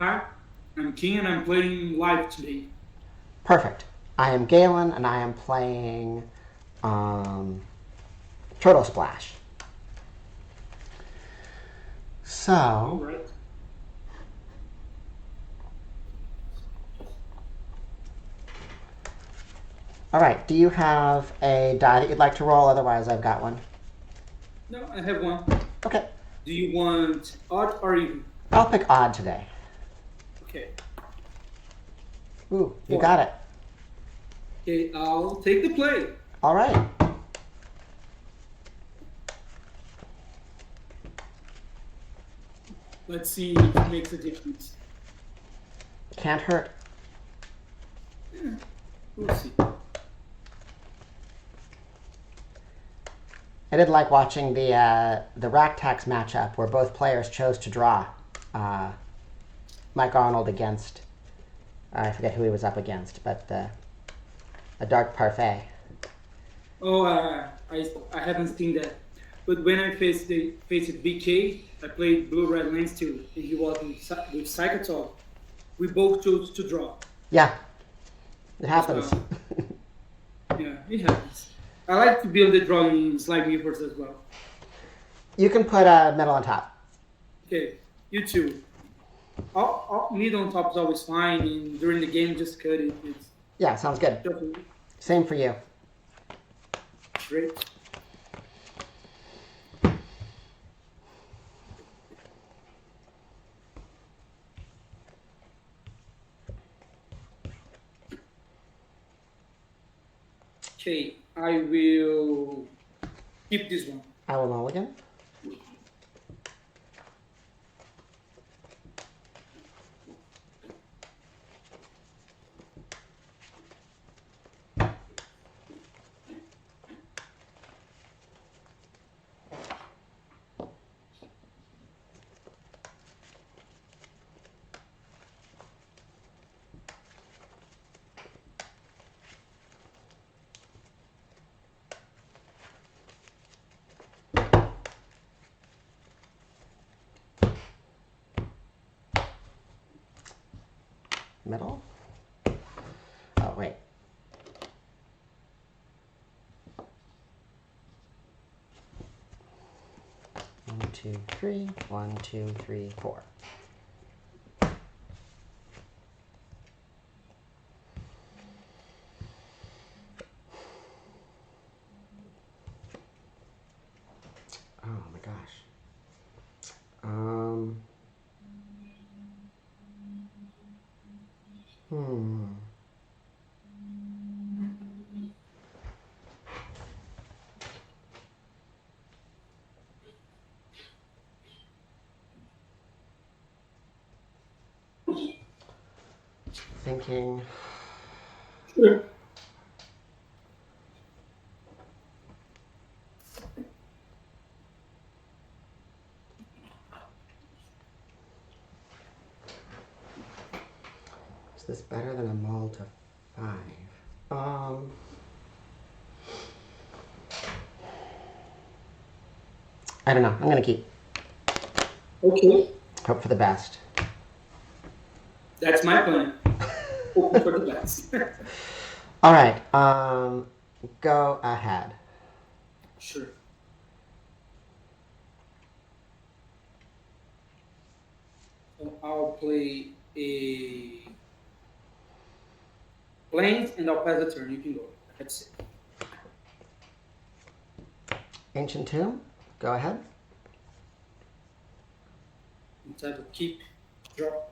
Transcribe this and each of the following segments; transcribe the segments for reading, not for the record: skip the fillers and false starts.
Hi, I'm King and I'm playing live today. Perfect. I am Galen and I am playing Turtle Splash. So, Alright. alright, do you have a die that you'd like to roll? Otherwise, I've got one. No, I have one. Okay. Do you want odd or even? I'll pick odd today. Okay. Ooh, you got it. Okay, I'll take the play. Alright. Let's see if it makes a difference. Can't hurt. Yeah, we'll see. I did like watching the Rack-Tax matchup where both players chose to draw Mike Arnold against, I forget who he was up against, but a dark parfait. Oh, I haven't seen that. But when I faced BK, I played Blue-Red Lens too, and he was with Psychotalk. We both chose to draw. Yeah, it happens. Yeah, it happens. I like to build the drawing slide meepers as well. You can put a metal on top. Okay, you too. Mid on top is always fine, and during the game, just cut it. It's Yeah, sounds good. definitely Same for you. great. Okay, I will keep this one. I will mulligan. Middle? Oh, wait. One, two, three. 1, 2, 3, 4. Oh my gosh. Thinking. Sure. Is this better than a mull to 5? I don't know. I'm gonna keep. Okay, Hope for the best. that's my plan. Hoping for the best. All right. Go ahead. Sure. So I'll play a Plains and I'll pass the turn. You can go. That's it. Ancient Tomb. Go ahead. Instead of keep, drop.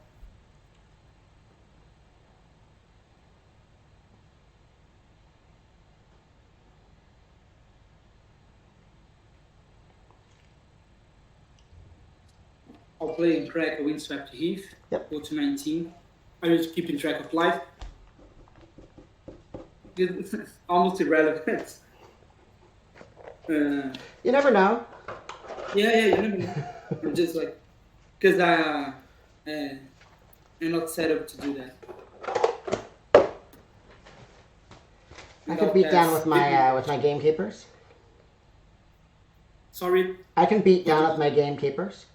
I'll play and crack a Windswept Heath. Yep. Go to 19. I'm just keeping track of life. Almost irrelevant. You never know. Yeah, you never know. I'm just like, because I'm not set up to do that. I can beat down with my Gamekeepers. Sorry. I can beat down with my Gamekeepers.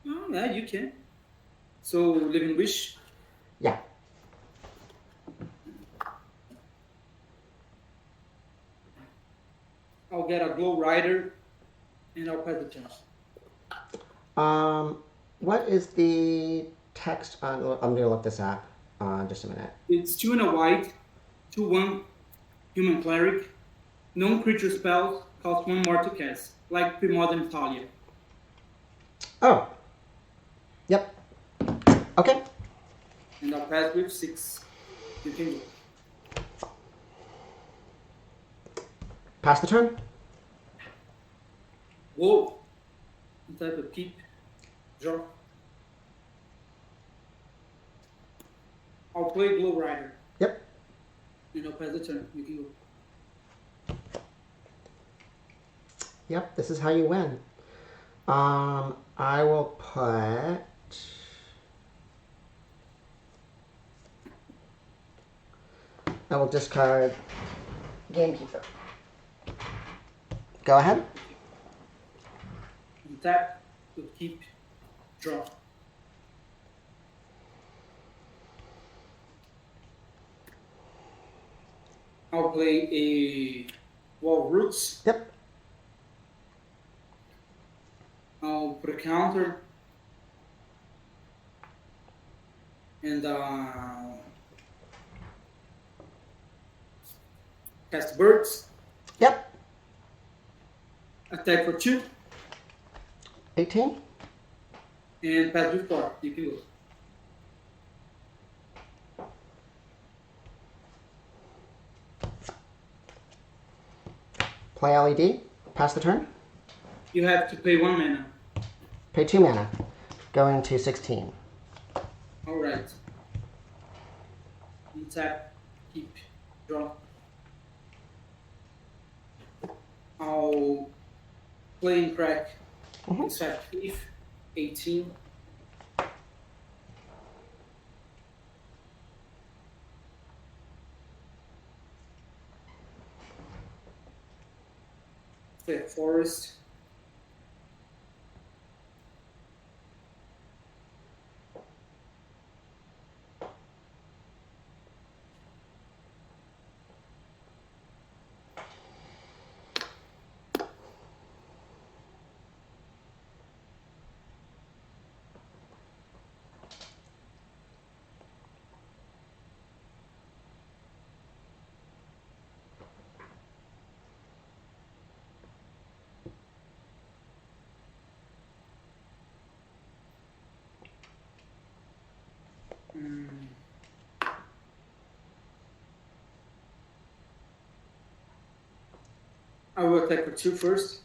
Oh, yeah, you can. So Living Wish. Yeah. I'll get a Glow Rider, and I'll pass the turn. What is the text on? I'm gonna look this up. Just a minute. It's 2 and a white, 2/1 human cleric. Non-creature spells cost 1 more to cast, like Premodern Talia. Oh. Yep. Okay. And I'll pass with 6. You can go. Pass the turn. Whoa. Type of keep. Draw. I'll play Glow Rider. Yep. And I'll pass the turn. You can go. Yep, this is how you win. I will put... I will discard Gamekeeper. Go ahead. And tap to keep. Draw. I'll play a Wall of Roots. Yep. I'll put a counter. And cast Birds. Yep. Attack for 2. 18. And pass with 4. You can go. Play LED. Pass the turn. You have to pay 1 mana. Pay 2 mana. Going to 16. Alright. Tap, keep, draw. I'll play and crack. Inside Thief, 18. Play Forest. I will attack for 2 first.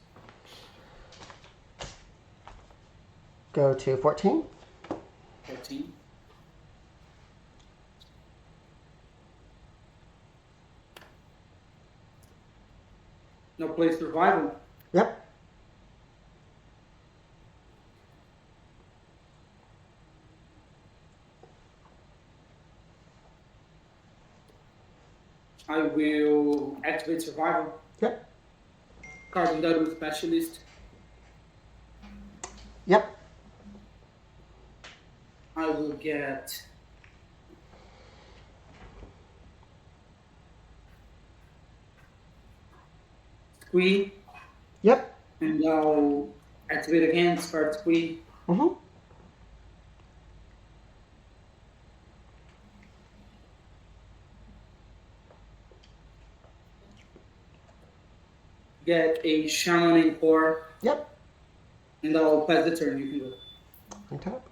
Go to 14. 14. Now play Survival. Yep. I will activate Survival. Yep. Card Daru Spiritualist. Yep. I will get Squee. Yep. And I'll activate again, start Squee. Get a Shaman en-Kor. Yep. And I'll pass the turn. You can go. On top.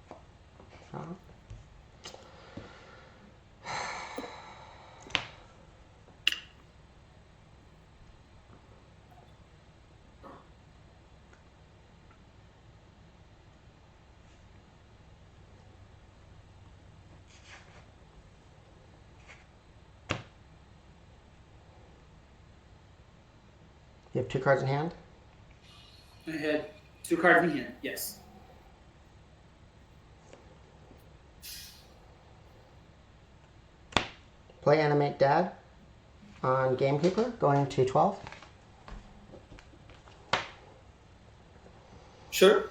You have 2 cards in hand? I had 2 cards in hand, yes. Play Animate Dead on Gamekeeper, going to 12. Sure.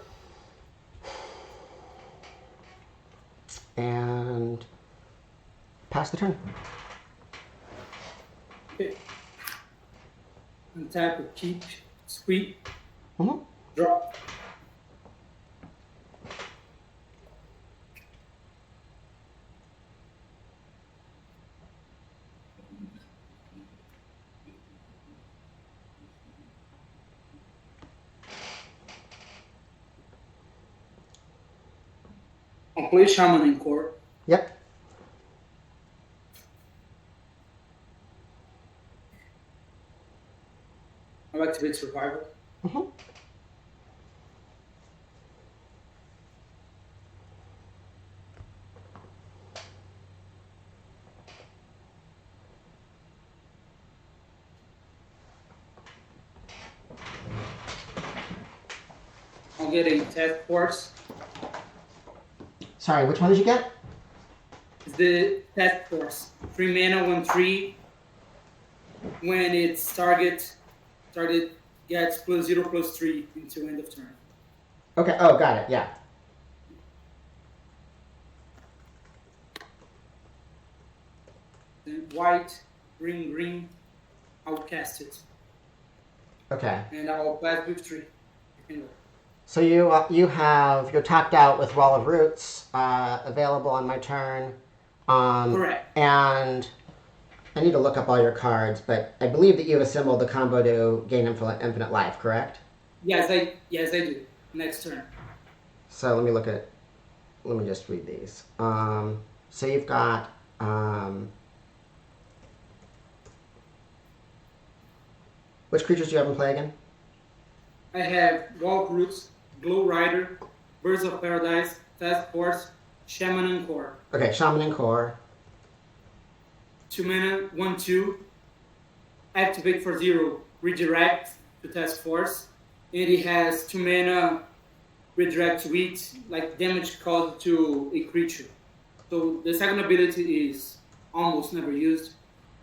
and pass the turn. Okay. Untap with keep, sweep, Mm-hmm. drop. I'll play Shaman en-Kor. Yep. I'll activate Survival. Mm-hmm. I'll get a Task Force. Sorry, which one did you get? It's the Task Force. 3 mana, 1/3. When its target gets +0/+3 until end of turn. Okay, oh, got it, yeah. Then white, green, I'll cast it. Okay. And I'll blast with 3. So you're tapped out with Wall of Roots available on my turn. Correct. And I need to look up all your cards, but I believe that you've assembled the combo to gain infinite life, correct? Yes, I do. Next turn. So let me just read these. So you've got which creatures do you have in play again? I have Wall of Roots, Glow Rider, Birds of Paradise, Task Force, Shaman en-Kor. Okay, Shaman en-Kor. 2 mana, 1/2. Activate for 0. Redirect to Task Force. And it has 2 mana, redirect to it, like damage caused to a creature. So the second ability is almost never used.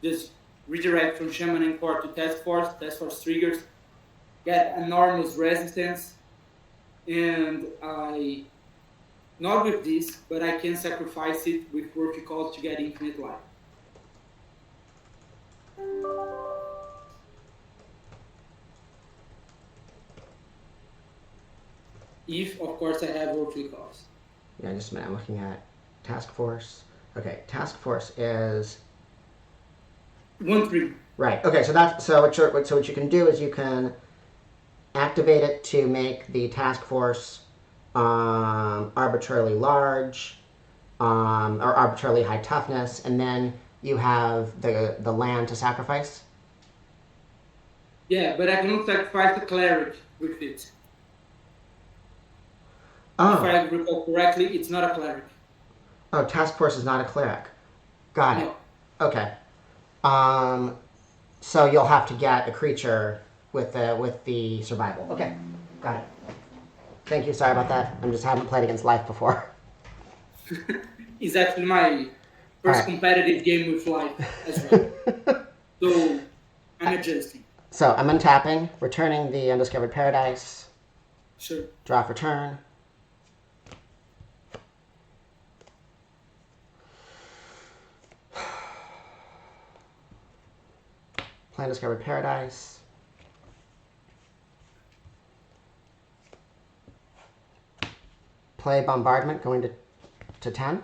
Just redirect from Shaman en-Kor to Task Force triggers, get enormous resistance, and not with this, but I can sacrifice it with Worthy Cause to get infinite life. If, of course, I have Worthy Cause. Yeah, just a minute. I'm looking at Task Force. Okay, Task Force is 1/3. right. Okay, so what you can do is you can activate it to make the Task Force arbitrarily large or arbitrarily high toughness, and then you have the land to sacrifice. Yeah, but I cannot sacrifice the cleric with it. Oh. If I recall correctly, it's not a cleric. Oh, Task Force is not a cleric. Got it. No. Okay. So you'll have to get a creature with the survival. Okay, got it. Thank you. Sorry about that. I just haven't played against life before. It's actually my first competitive game with life as well. So I'm adjusting. So I'm untapping, returning the Undiscovered Paradise. Sure. Draw for turn. Play Undiscovered Paradise. Play Bombardment, going to 10.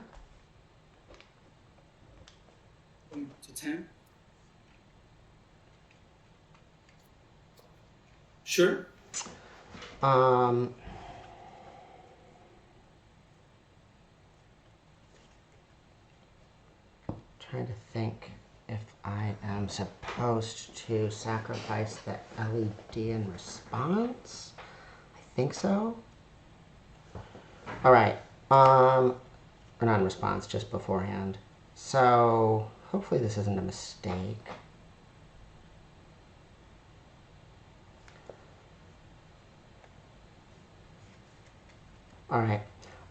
Going to 10. Sure. Trying to think if I am supposed to sacrifice the LED in response. I think so. All right. Or not in response, just beforehand. So hopefully this isn't a mistake. All right.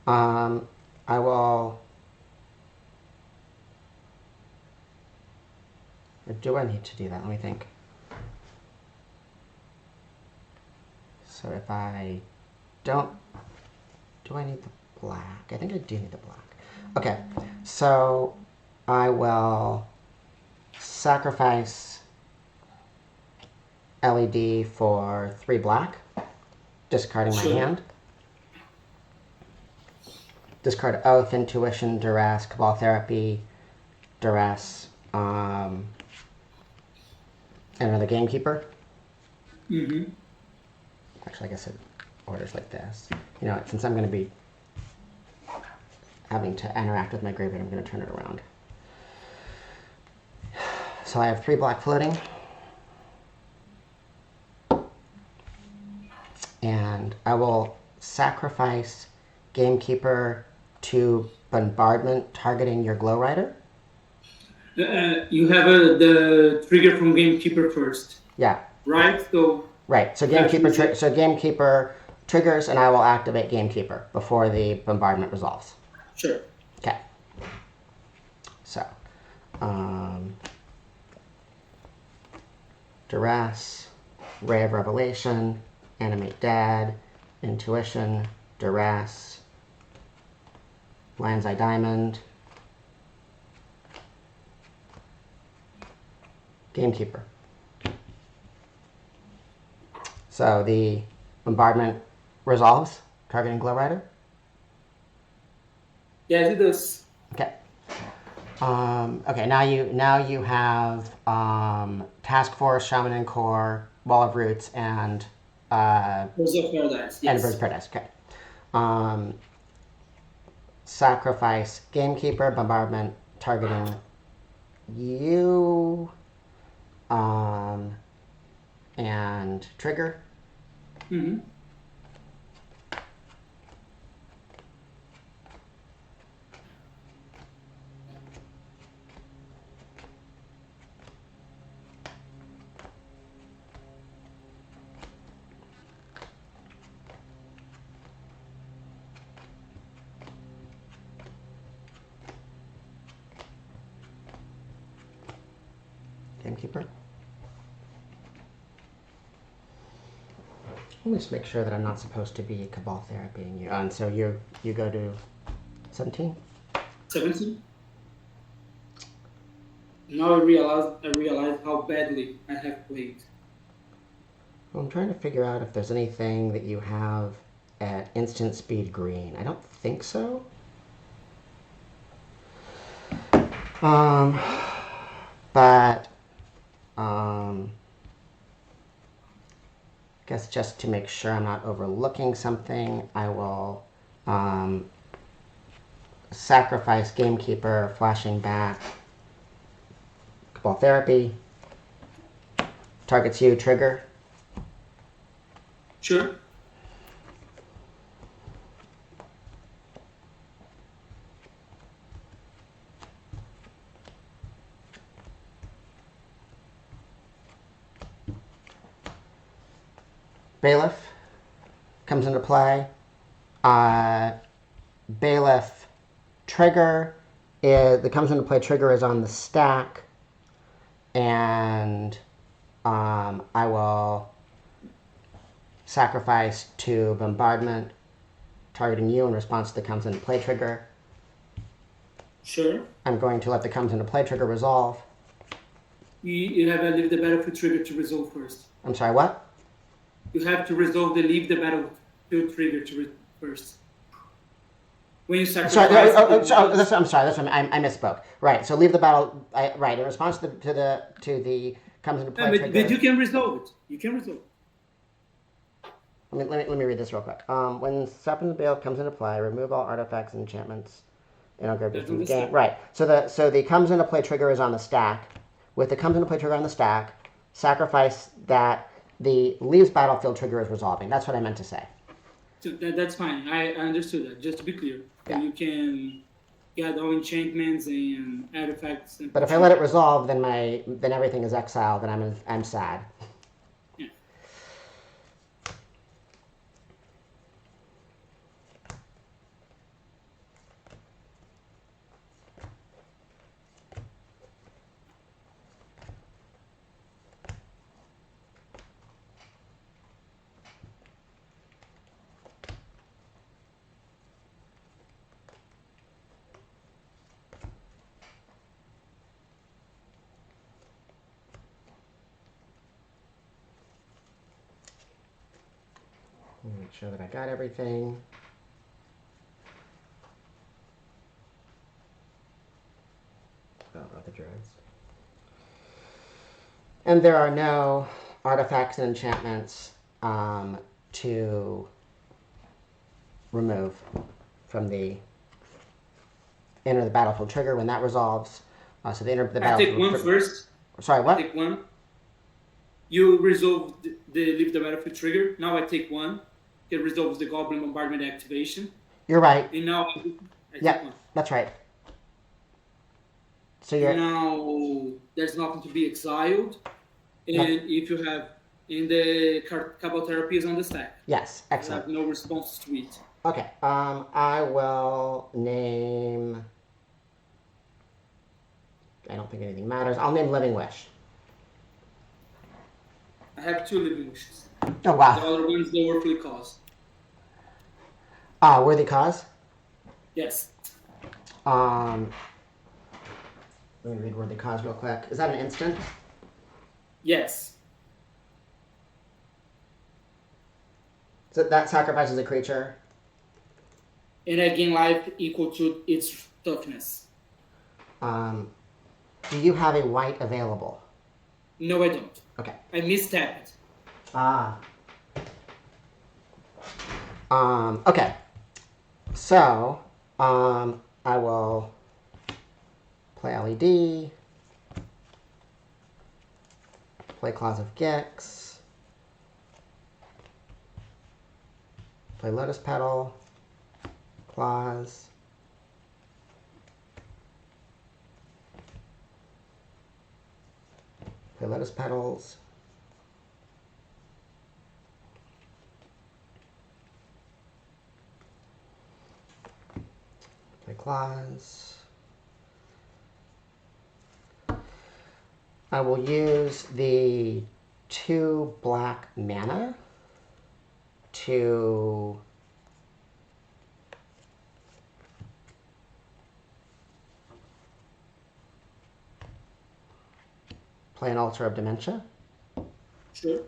I will. Or do I need to do that? Let me think. So if I don't, do I need the black? I think I do need the black. Okay, so I will sacrifice LED for 3 black, discarding my hand. Discard Oath, Intuition, Duress, Cabal Therapy, Duress, and another Gamekeeper. Mm-hmm. Actually, I guess it orders like this. You know, since I'm going to be having to interact with my graveyard, I'm going to turn it around. So I have 3 black floating. And I will sacrifice Gamekeeper to Bombardment, targeting your Glow Rider. You have the trigger from Gamekeeper first. Yeah. Right? So Gamekeeper triggers, and I will activate Gamekeeper before the bombardment resolves. Sure. Okay. So, Duress, Ray of Revelation, Animate Dead, Intuition, Duress, Lion's Eye Diamond, Gamekeeper. So the bombardment resolves, targeting Glow Rider? Yes, it does. Okay. Okay, now you have Task Force, Shaman en-Kor, Wall of Roots, and Birds of Paradise. Yes. and Birds of Paradise. Okay. Sacrifice Gamekeeper, bombardment, targeting you, and trigger. Mm-hmm. Gamekeeper. Let me just make sure that I'm not supposed to be Cabal Therapying you. And so you go to 17? 17? Now I realize how badly I have played. Well, I'm trying to figure out if there's anything that you have at instant speed green. I don't think so. But I guess just to make sure I'm not overlooking something, I will sacrifice Gamekeeper, flashing back Cabal Therapy. Targets you, trigger. Sure. Bailiff comes into play. Bailiff trigger that comes into play. Trigger is on the stack, and I will sacrifice to bombardment, targeting you in response to the comes into play trigger. Sure. I'm going to let the comes into play trigger resolve. You have to leave the battlefield trigger to resolve first. I'm sorry, what? You have to resolve the leave the battlefield trigger first. When you sacrifice. I'm sorry. I misspoke. Right. So leave the battle. Right. In response to the comes into play trigger. But you can resolve it. You can resolve it. Let me read this real quick. When Saprazzan Bailiff comes into play, remove all artifacts and enchantments in our graveyard from the game. Right. So the comes into play trigger is on the stack. With the comes into play trigger on the stack, sacrifice that. The leaves battlefield trigger is resolving. That's what I meant to say. So that's fine. I understood that. Just to be clear, yeah. You can get all enchantments and artifacts. But if I let it resolve, then everything is exiled, and I'm sad. Yeah. make sure that I got everything. Oh, Oath of Druids. And there are no artifacts and enchantments to remove from the enter the battlefield trigger when that resolves. So the enter the battlefield. I take one first. Sorry, what? I take one. You resolve the leave the battlefield trigger. Now I take one. It resolves the Goblin Bombardment activation. You're right. And now I take one. That's right. So you're now there's nothing to be exiled, and if you have in the Cabal Therapy is on the stack. Yes, excellent. I have no response to it. Okay. I will name. I don't think anything matters. I'll name Living Wish. I have 2 living wishes. Oh wow. The other one's the Worthly Cause. Worthy Cause? Yes. Let me read Worthy Cause real quick. Is that an instant? Yes. So that sacrifices a creature? And I gain life equal to its toughness. Do you have a white available? No, I don't. Okay. I mistapped it. Okay. So, I will play LED, play Claws of Gix, play Lotus Petal, Claws, play Lotus Petals, play Claws. I will use the 2 black mana to play an Altar of Dementia. Sure.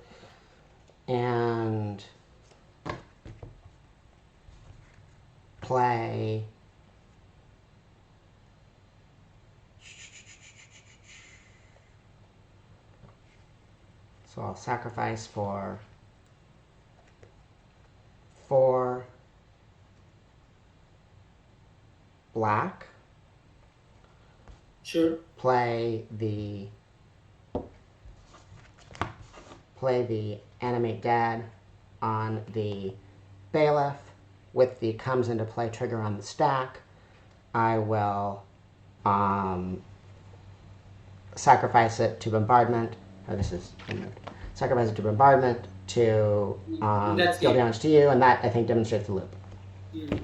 And play so I'll sacrifice for 4 black. Sure. Play the Animate Dead on the Bailiff with the comes into play trigger on the stack. I will sacrifice it to Bombardment. Oh, this is removed. Sacrifice it to Bombardment to deal damage to you, and that, I think, demonstrates the loop. Mm.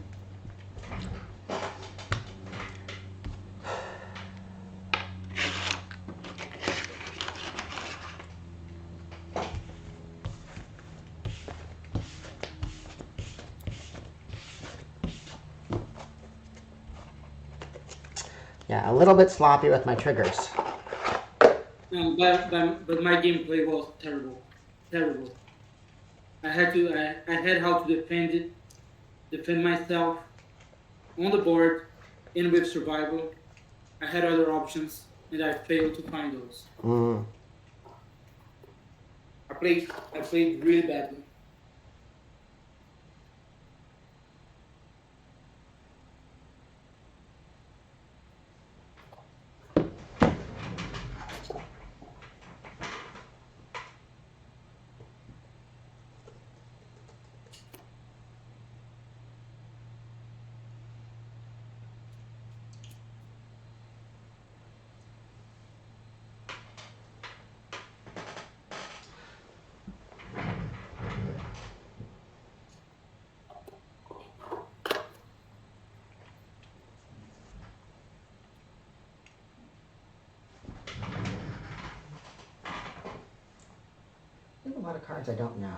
Yeah, a little bit sloppy with my triggers. But my gameplay was terrible. I had how to defend myself on the board and with survival. I had other options, and I failed to find those. Mm. I played really badly. There's a lot of cards I don't know.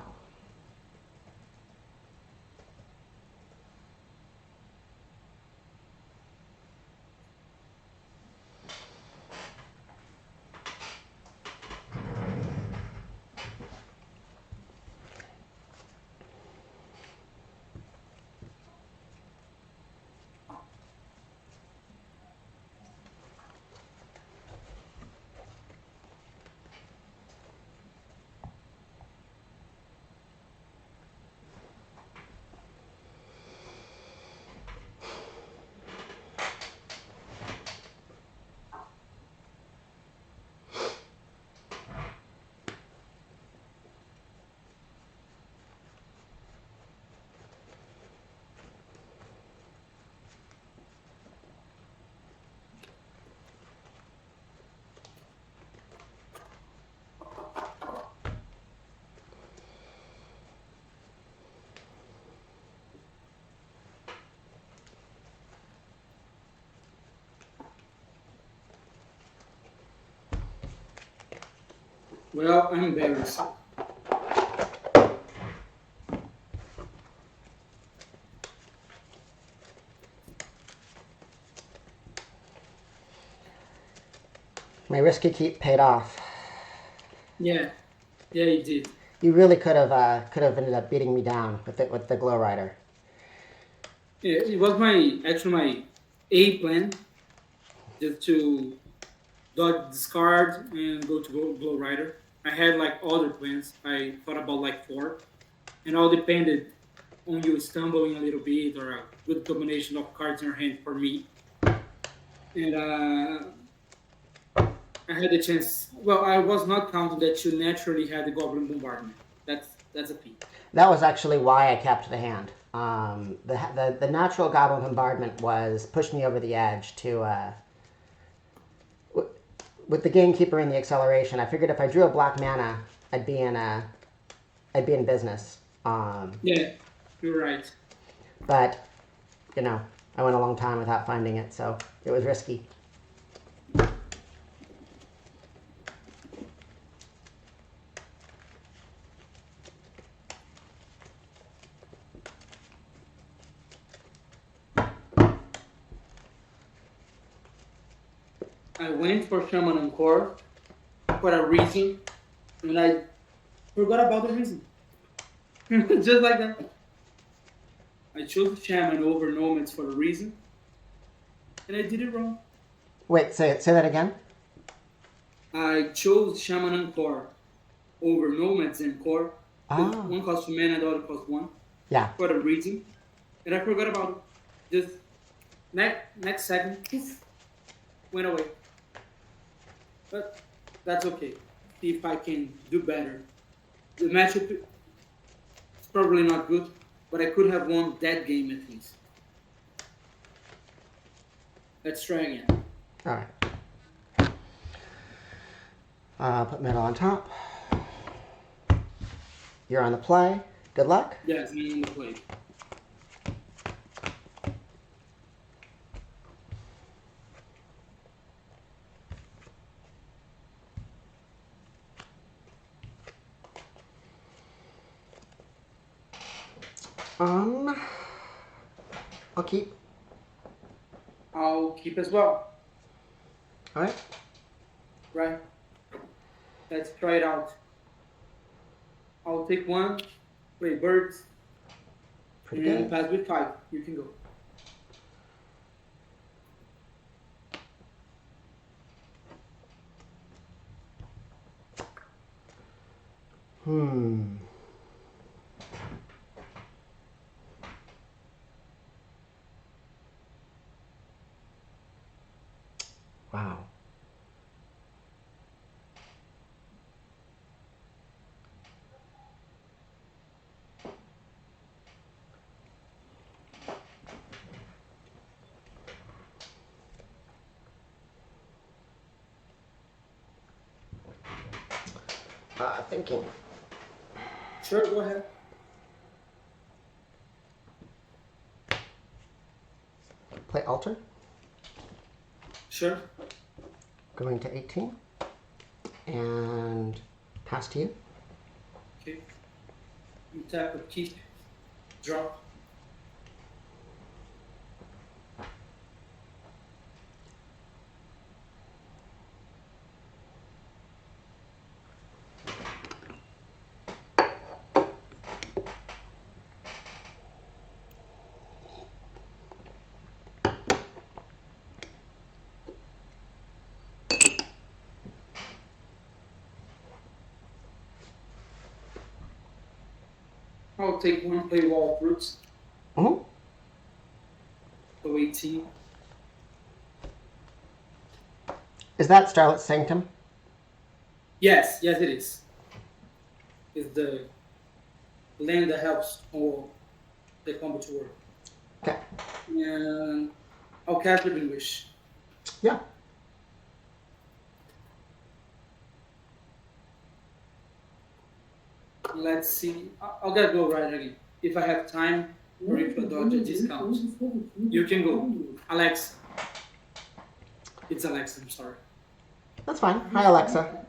Well, I'm embarrassed. My risky keep paid off. Yeah, you did. You really could have ended up beating me down with the Glow Rider. Yeah, it was my A plan, just to dodge discard and go to Glow Rider. I had like other plans. I thought about like 4, and all depended on you stumbling a little bit or a good combination of cards in your hand for me. And I had the chance. Well, I was not counting that you naturally had the Goblin Bombardment. That's a thing. That was actually why I kept the hand. The natural Goblin Bombardment was pushed me over the edge to. With the Gamekeeper and the acceleration, I figured if I drew a black mana, I'd be in business. Yeah, you're right. But, I went a long time without finding it, so it was risky. I went for Shaman en-Kor for a reason, and I forgot about the reason. Just like that. I chose Shaman over Nomads for a reason, and I did it wrong. Wait, say that again? I chose Shaman en-Kor over Nomads en-Kor. One costs 2 mana, the other costs 1. Yeah. For a reason, and I forgot about it. Just next second, poof, went away. But that's okay. See if I can do better. The matchup is probably not good, but I could have won that game at least. Let's try again. All right. Put metal on top. You're on the play. Good luck. Yes, I'm on the play. I'll keep. I'll keep as well. All right. Right. Let's try it out. I'll take 1, play birds, Pretty and good. pass with 5. You can go. Wow. Thinking. Sure, go ahead. Play Altar. Sure. Going to 18. And pass to you. Okay. You tap a keep, drop. I'll take 1, play Wall of Roots. Mm-hmm. Go 18. Is that Starlit Sanctum? Yes, it is. It's the land that helps all the combat to work. Okay. And I'll cast Living Wish. Yeah. Let's see. I'll get Glow Rider again. If I have time, or if I dodge a discount. You can go. Alexa. It's Alexa, I'm sorry. That's fine. Hi, Alexa.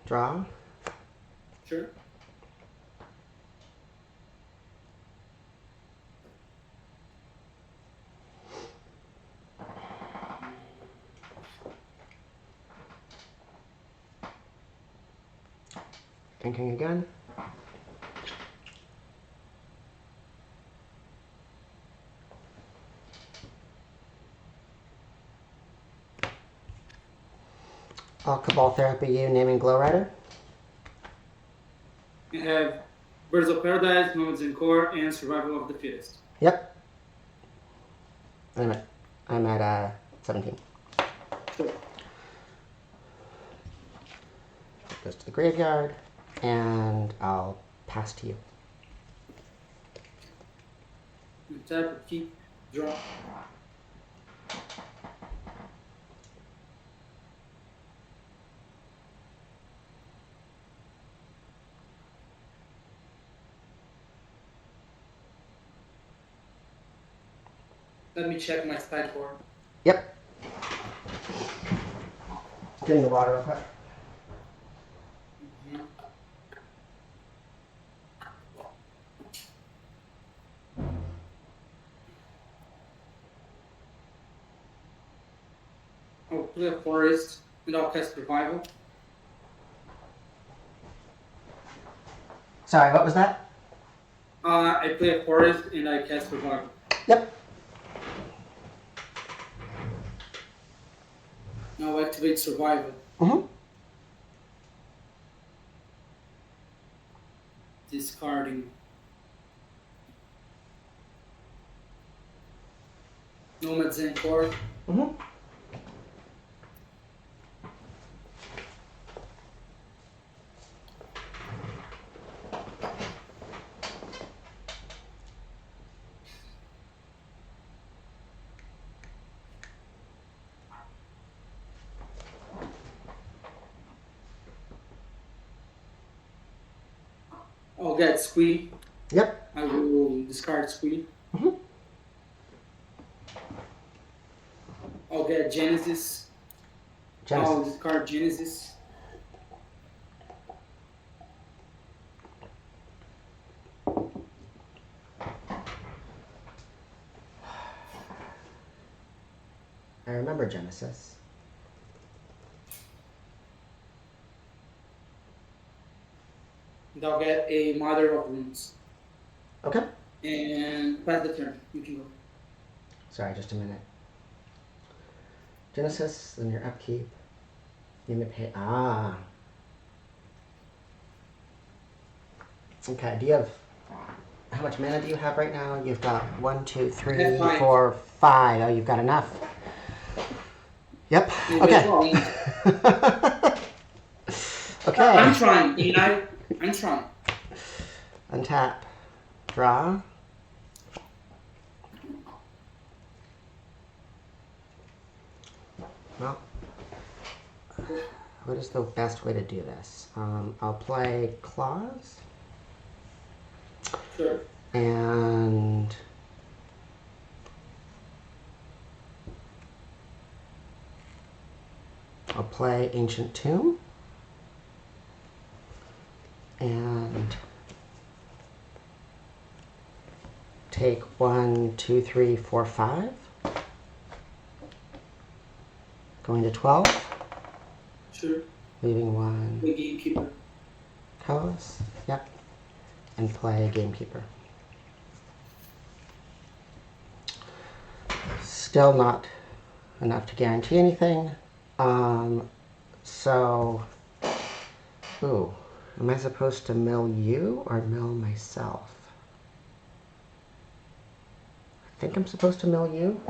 Draw. Sure. Thinking again. Cabal Therapy, you naming Glow Rider? We have Birds of Paradise, Nomads en-Kor, and Survival of the Fittest. Yep. I'm at 17. Sure. Goes to the graveyard, and I'll pass to you. Tap, keep, draw. Let me check my sideboard. Yep. Getting the water real quick. I'll play a forest and I'll cast Revival. Sorry, what was that? I play a forest and I cast Revival. Yep. Now activate Survival. Mm-hmm. Discarding. Nomads en-Kor. Mm-hmm. I'll get Squee. Yep. I will discard Squee. Mm-hmm. I'll get Genesis. I'll discard Genesis. I remember Genesis. And I'll get a Mother of Wounds. Okay. And pass the turn. You can go. Sorry, just a minute. Genesis, then your upkeep. You may pay. Ah. Okay, do you have. How much mana do you have right now? You've got 1, 2, 3, 4, 5. Oh, you've got enough. Yep. Okay. Okay. I'm trying, Eli. I'm trying. Untap. Draw. Well, what is the best way to do this? I'll play Claws. Sure. And I'll play Ancient Tomb. And take 1, 2, 3, 4, 5. Going to 12. Sure. Leaving 1. The Gamekeeper. Colors. Yep. And play Gamekeeper. Still not enough to guarantee anything. So, ooh, am I supposed to mill you or mill myself? I think I'm supposed to mill you.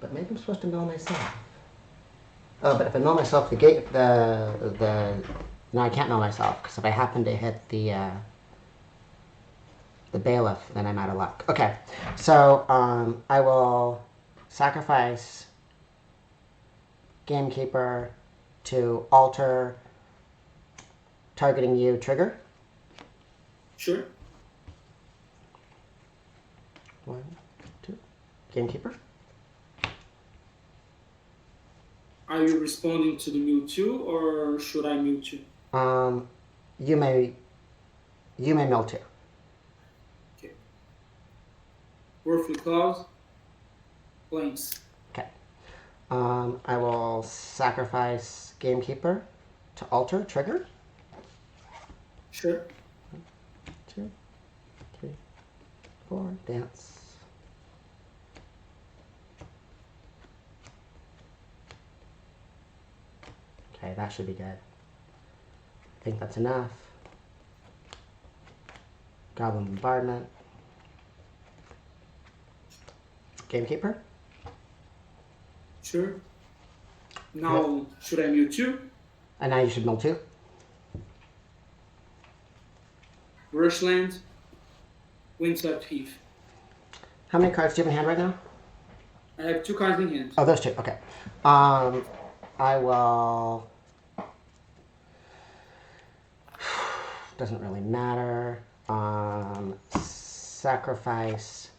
But maybe I'm supposed to mill myself. Oh, but if I mill myself, no, I can't mill myself, because if I happen to hit the bailiff, then I'm out of luck. Okay, so I will sacrifice Gamekeeper to alter targeting you trigger. Sure. 1, 2. Gamekeeper. Are you responding to the mill too, or should I mill too? You may mill too. Okay. Worthly Claws. Plains. Okay. I will sacrifice Gamekeeper to alter trigger. Sure. 2, 3, 4, dance. Okay, that should be good. I think that's enough. Goblin Bombardment. Gamekeeper. Sure. Now, should I mill too? And now you should mill too. Brushland. Windswept Heath. How many cards do you have in hand right now? I have 2 cards in hand. Oh, those 2. Okay. I will. Doesn't really matter. Sacrifice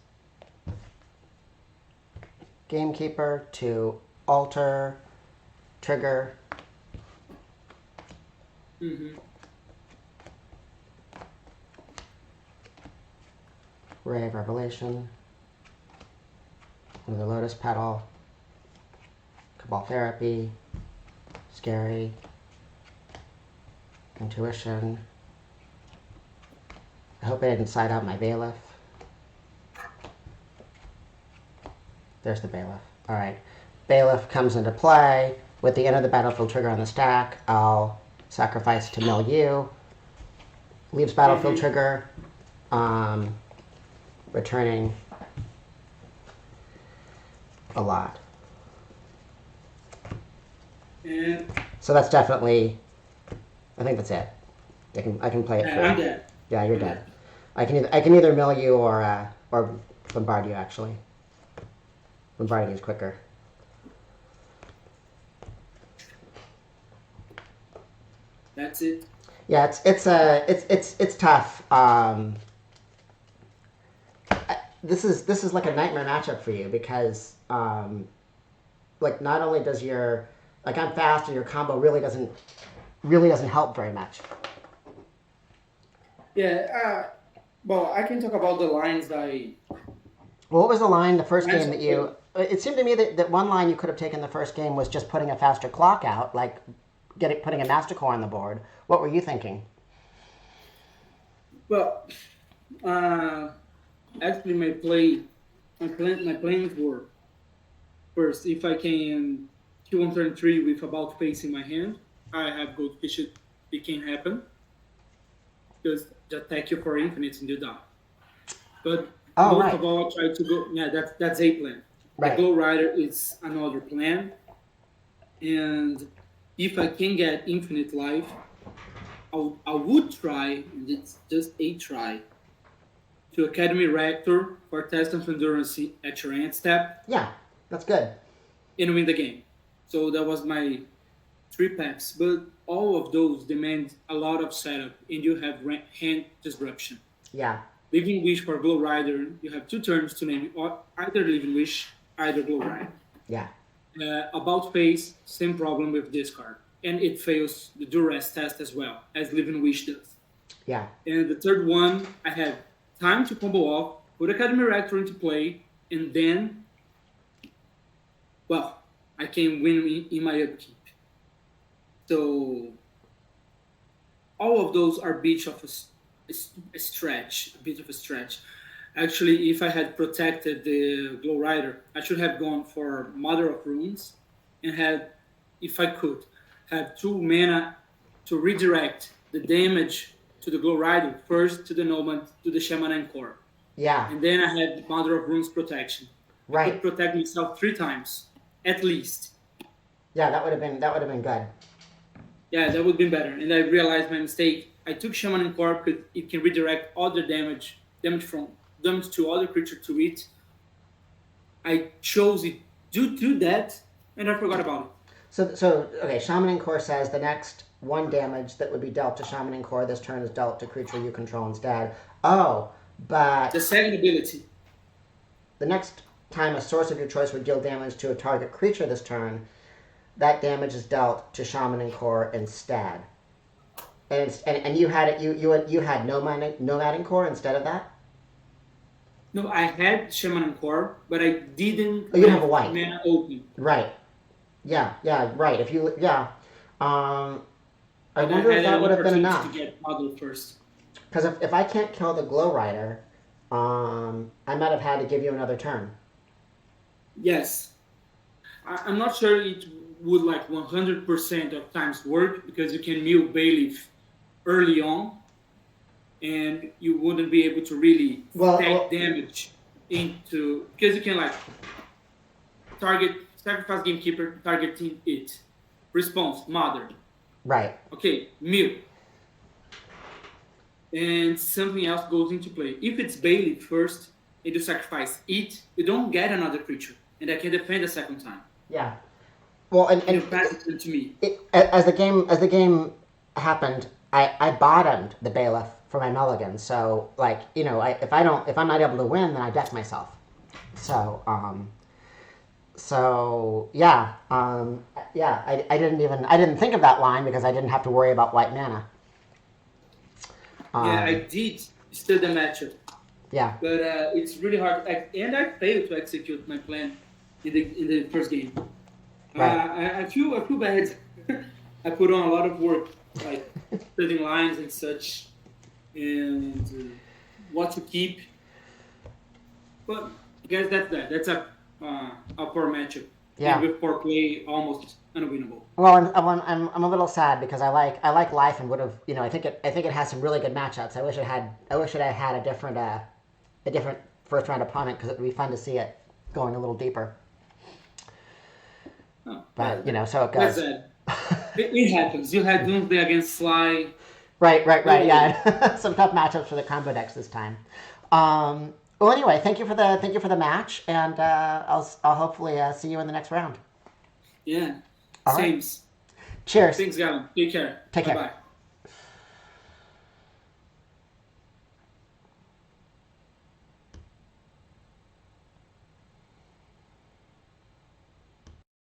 Gamekeeper to alter trigger. Mm-hmm. Ray of Revelation. Another Lotus Petal. Cabal Therapy. Skerry. Intuition. I hope I didn't side out my Bailiff. There's the Bailiff. Alright. Bailiff comes into play. With the end of the battlefield trigger on the stack, I'll sacrifice to mill you. Leaves battlefield trigger. Returning a lot. And So that's definitely, I think that's it. I can play it for I'm dead. Yeah, you're dead. I can either mill you or bombard you. Actually, bombarding is quicker. That's it. Yeah, it's tough. This is like a nightmare matchup for you because like not only does your like I'm fast and your combo really doesn't help very much. Yeah. Well, I can talk about the lines Well, what was the line the first game that you? It seemed to me that one line you could have taken the first game was just putting a faster clock out, like putting a Masticore on the board. What were you thinking? Well, actually, my plans were first if I can kill on turn 3 with about face in my hand, I have Goldfish. It can happen. Just attack you for infinite and do that. But most of all, I try to go. Yeah, that's a plan. Right. The Glow Rider is another plan, and if I can get infinite life, I would try. And it's just a try. To Academy Rector for test of endurance at your end step. Yeah, that's good. And win the game. So that was my 3 paths, but all of those demand a lot of setup, and you have hand disruption. Yeah. Living Wish for Glow Rider, you have 2 turns to name either Living Wish, either Glow Rider. Yeah. About Face, same problem with this card, and it fails the Duress test as well, as Living Wish does. Yeah. And the third one, I have time to combo off, put Academy Rector into play, and then, well, I can win in my upkeep. So all of those are a bit of a stretch. Actually, if I had protected the Glow Rider, I should have gone for Mother of Runes and had, if I could, have 2 mana to redirect the damage to the Glow Rider first to the Nomad, to the Shaman en-Kor. Yeah. And then I had Mother of Runes protection. Right. I could protect myself 3 times, at least. Yeah, that would have been good. Yeah, that would have been better. And I realized my mistake. I took Shaman en-Kor because it can redirect other damage to other creature to it. I chose it due to that, and I forgot about it. So okay, Shaman en-Kor says the next 1 damage that would be dealt to Shaman en-Kor this turn is dealt to creature you control instead. Oh, but The second ability. the next time a source of your choice would deal damage to a target creature this turn, that damage is dealt to Shaman en-Kor instead. And you had Nomad en-Kor instead of that? No, I had Shaman en-Kor, but I didn't. Oh, you have a white. Mana open. Right. Yeah, right. If you, yeah. I wonder if that would have been enough. To get model first. Because if I can't kill the Glow Rider, I might have had to give you another turn. Yes. I'm not sure it would like 100% of times work, because you can mill Bailiff early on, and you wouldn't be able to really take damage into, because you can like sacrifice Gamekeeper, targeting it. Response, Mother. Right. Okay, mill. And something else goes into play. If it's Bailiff first, and you sacrifice it, you don't get another creature, and I can defend a second time. Yeah. Well, and you pass it to me. As the game happened, I bottomed the Bailiff for my mulligan. So, like, you know, if I'm not able to win, then I deck myself. So, yeah, I didn't think of that line because I didn't have to worry about white mana. Yeah, I did study the matchup. Yeah. But it's really hard, and I failed to execute my plan in the first game. Right. I feel bad. I put on a lot of work, like studying lines and such, and what to keep. But I guess that's that. That's a poor matchup. Yeah. And with poor play, almost unwinnable. Well, I'm a little sad because I like life and would have, you know, I think it has some really good matchups. I wish it had a different first round opponent, because it would be fun to see it going a little deeper. Oh, but you know, so it goes. It happens. You had Doomsday against Sly. Right. Yeah, some tough matchups for the combo decks this time. Well, anyway, thank you for the match, and I'll hopefully see you in the next round. Yeah. All right. Same. Cheers. Thanks, Gavin. Take care. Take care. Bye-bye.